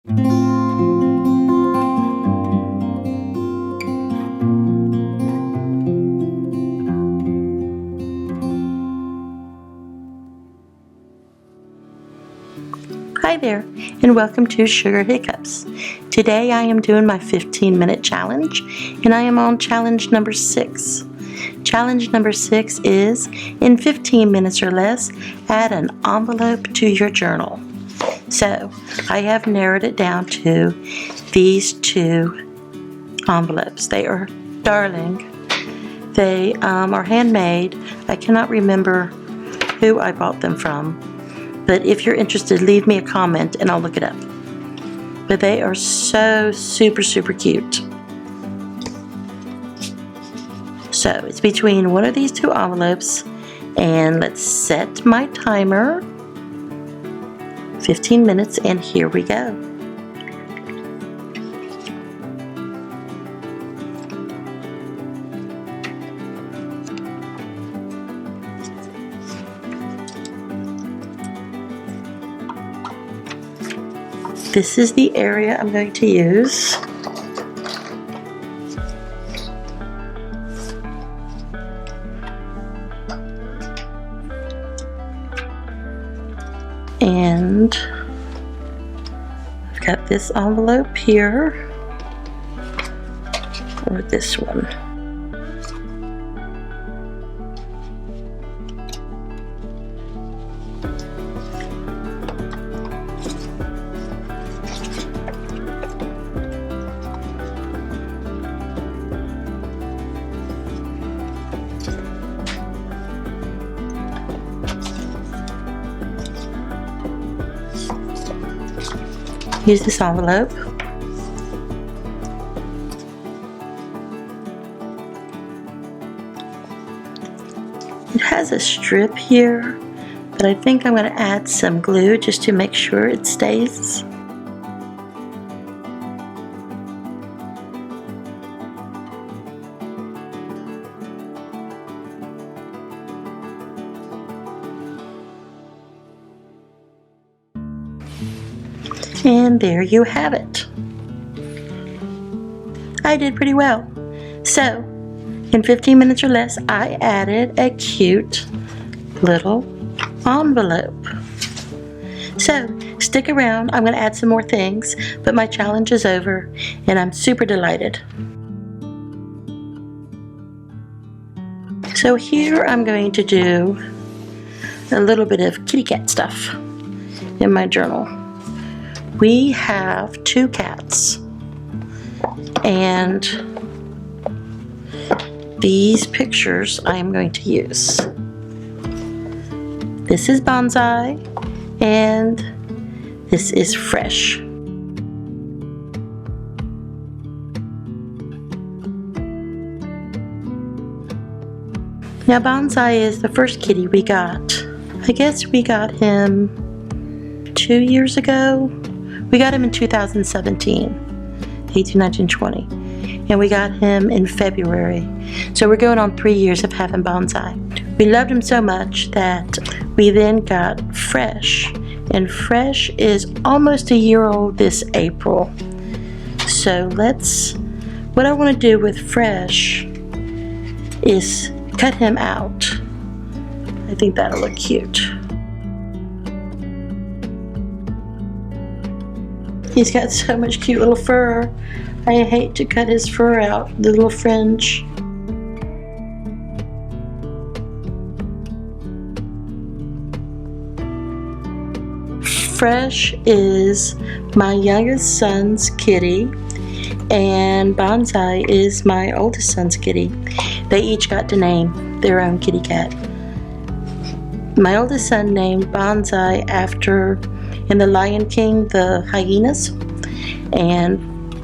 Hi there, and welcome to Sugar Hiccups. Today I am doing my 15-minute challenge, and I am on challenge number 6. Challenge number 6 is, in 15 minutes or less, add an envelope to your journal. So, I have narrowed it down to these 2 envelopes. They are darling. They are handmade. I cannot remember who I bought them from. But if you're interested, leave me a comment and I'll look it up. But they are so super cute. So it's between one of these 2 envelopes, and let's set my timer. 15 minutes, and here we go. This is the area I'm going to use. And I've got this envelope here, or this one. Use this envelope. It has a strip here, but I think I'm going to add some glue just to make sure it stays. And there you have it. I did pretty well. So, in 15 minutes or less, I added a cute little envelope. So, stick around. I'm going to add some more things, but my challenge is over, and I'm super delighted. So here I'm going to do a little bit of kitty cat stuff in my journal. We have 2 cats, and these pictures I am going to use. This is Bonsai, and this is Fresh. Now Bonsai is the first kitty we got. I guess we got him 2 years ago. We got him in 2017, 18, 19, 20. And we got him in February. So we're going on 3 years of having Bonsai. We loved him so much that we then got Fresh. And Fresh is almost a year old this April. So what I want to do with Fresh is cut him out. I think that'll look cute. He's got so much cute little fur. I hate to cut his fur out, the little fringe. Fresh is my youngest son's kitty, and Bonsai is my oldest son's kitty. They each got to name their own kitty cat. My oldest son named Bonsai after, in The Lion King, the hyenas, and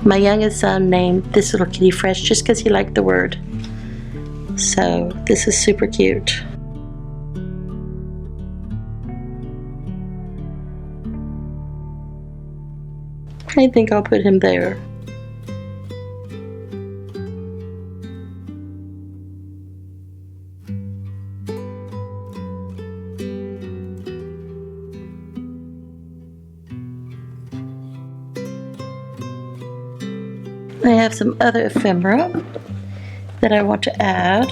my youngest son named this little kitty Fresh just because he liked the word. So this is super cute. I think I'll put him there. I have some other ephemera that I want to add.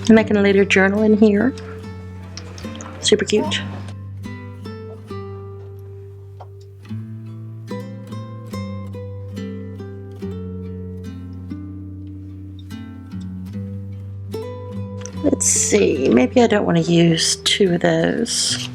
I'm making a later journal in here. Super cute. Let's see, maybe I don't want to use two of those.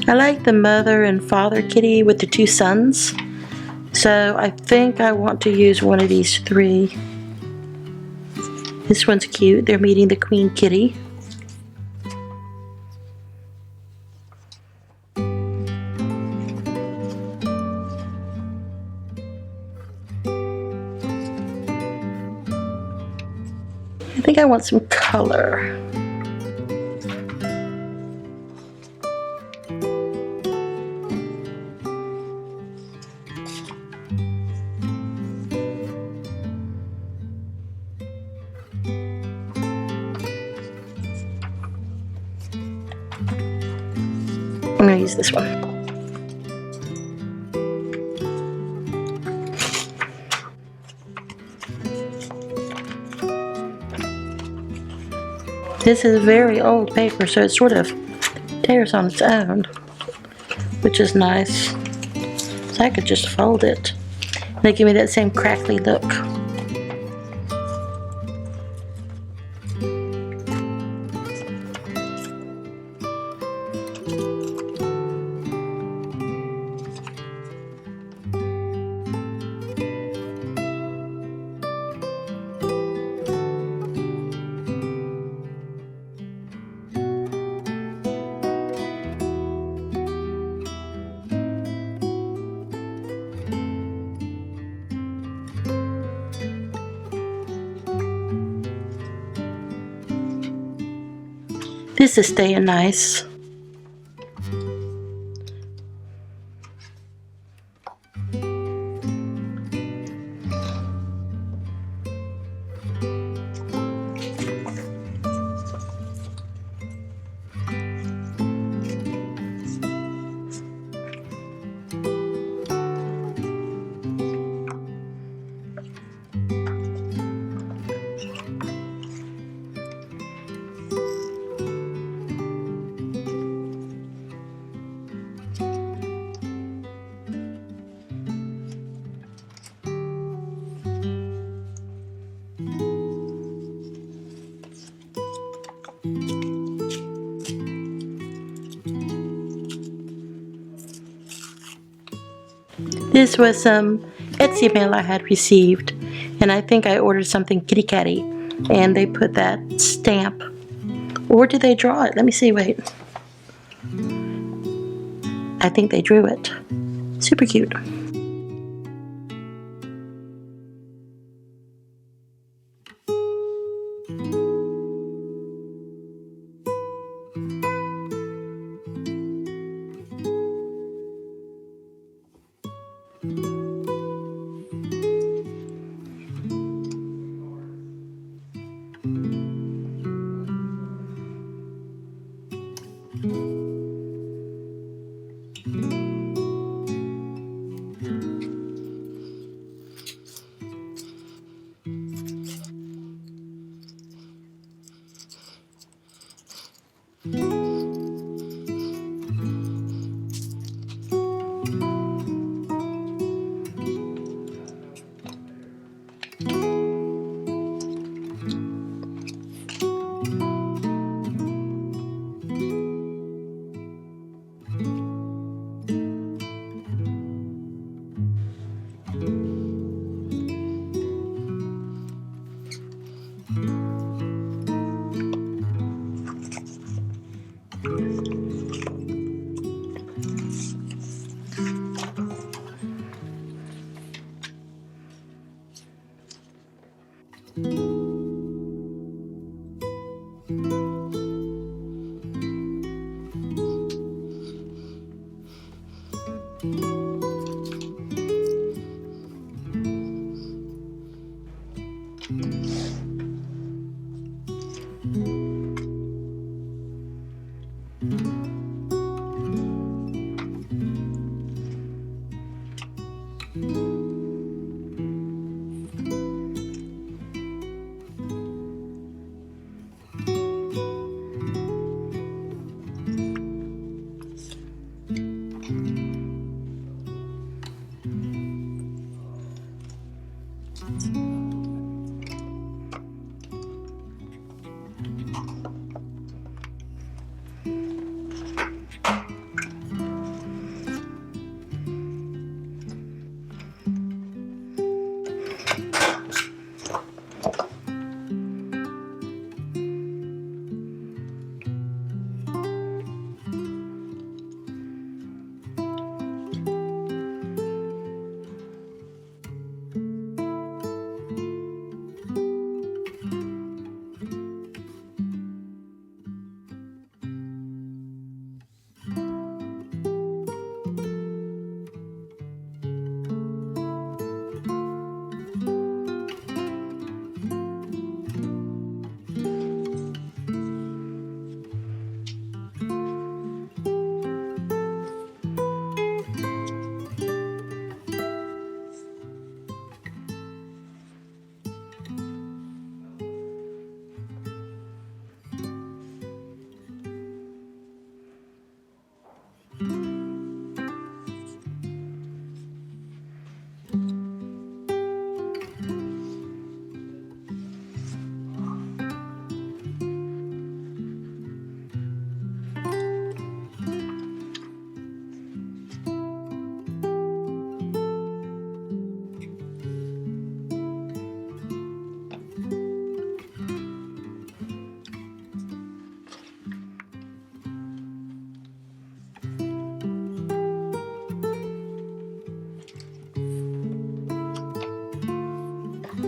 I like the mother and father kitty with the two sons, so I think I want to use one of these three. This one's cute. They're meeting the queen kitty. I think I want some color. I'm going to use this one. This is very old paper, so it sort of tears on its own, which is nice. So I could just fold it. They give me that same crackly look. This is staying nice. This was some Etsy mail I had received, and I think I ordered something kitty catty, and they put that stamp. Or did they draw it? Let me see, wait. I think they drew it. Super cute.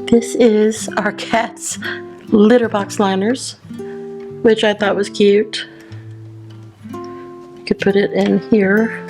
This is our cat's litter box liners, which I thought was cute. You could put it in here.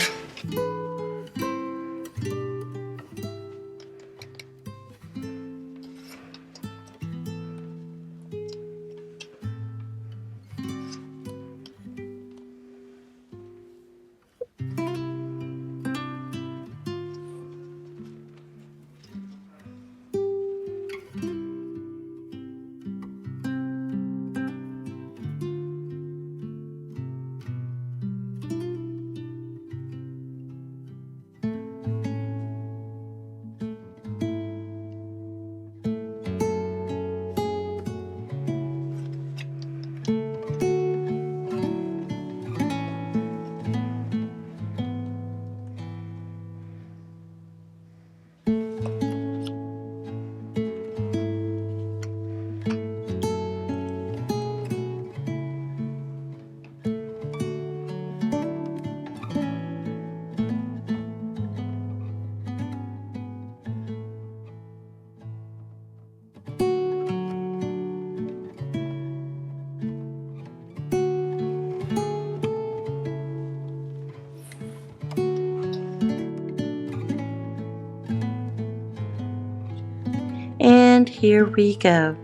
And here we go.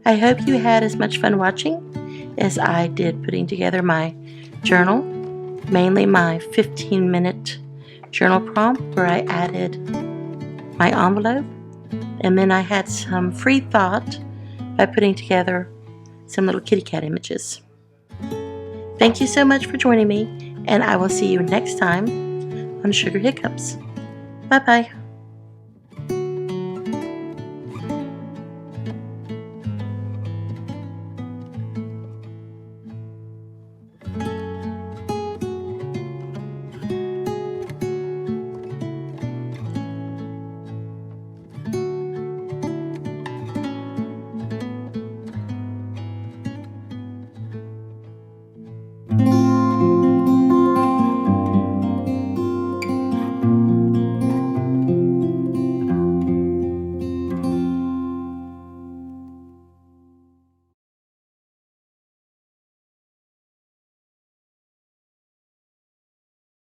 I hope you had as much fun watching as I did putting together my journal, mainly my 15-minute journal prompt where I added my envelope, and then I had some free thought by putting together some little kitty cat images. Thank you so much for joining me, and I will see you next time on Sugar Hiccups. Bye-bye.